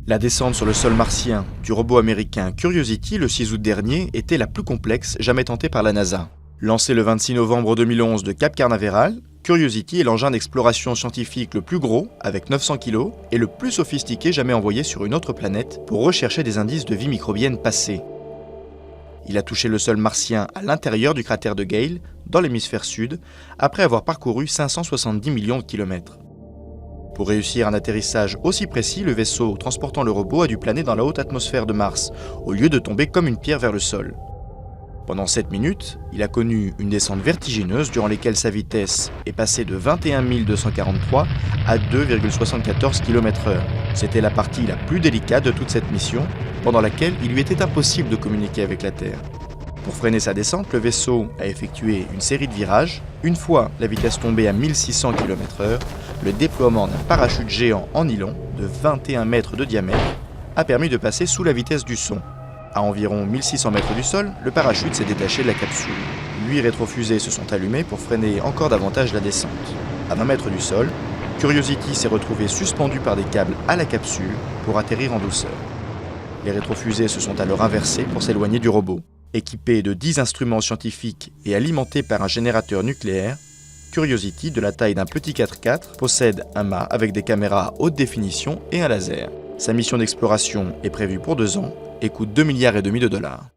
La descente sur le sol martien du robot américain Curiosity le 6 août dernier était la plus complexe jamais tentée par la NASA. Lancé le 26 novembre 2011 de Cap Canaveral, Curiosity est l'engin d'exploration scientifique le plus gros, avec 900 kg, et le plus sophistiqué jamais envoyé sur une autre planète pour rechercher des indices de vie microbienne passée. Il a touché le sol martien à l'intérieur du cratère de Gale, dans l'hémisphère sud, après avoir parcouru 570 millions de kilomètres. Pour réussir un atterrissage aussi précis, le vaisseau transportant le robot a dû planer dans la haute atmosphère de Mars, au lieu de tomber comme une pierre vers le sol. Pendant 7 minutes, il a connu une descente vertigineuse durant laquelle sa vitesse est passée de 21 243 à 2,74 km/h. C'était la partie la plus délicate de toute cette mission, pendant laquelle il lui était impossible de communiquer avec la Terre. Pour freiner sa descente, le vaisseau a effectué une série de virages. Une fois la vitesse tombée à 1600 km/h, le déploiement d'un parachute géant en nylon de 21 mètres de diamètre a permis de passer sous la vitesse du son. À environ 1600 mètres du sol, le parachute s'est détaché de la capsule. 8 rétrofusées se sont allumées pour freiner encore davantage la descente. À 20 mètres du sol, Curiosity s'est retrouvé suspendu par des câbles à la capsule pour atterrir en douceur. Les rétrofusées se sont alors inversées pour s'éloigner du robot. Équipé de 10 instruments scientifiques et alimenté par un générateur nucléaire, Curiosity, de la taille d'un petit 4x4, possède un mât avec des caméras à haute définition et un laser. Sa mission d'exploration est prévue pour 2 ans et coûte 2,5 milliards de dollars.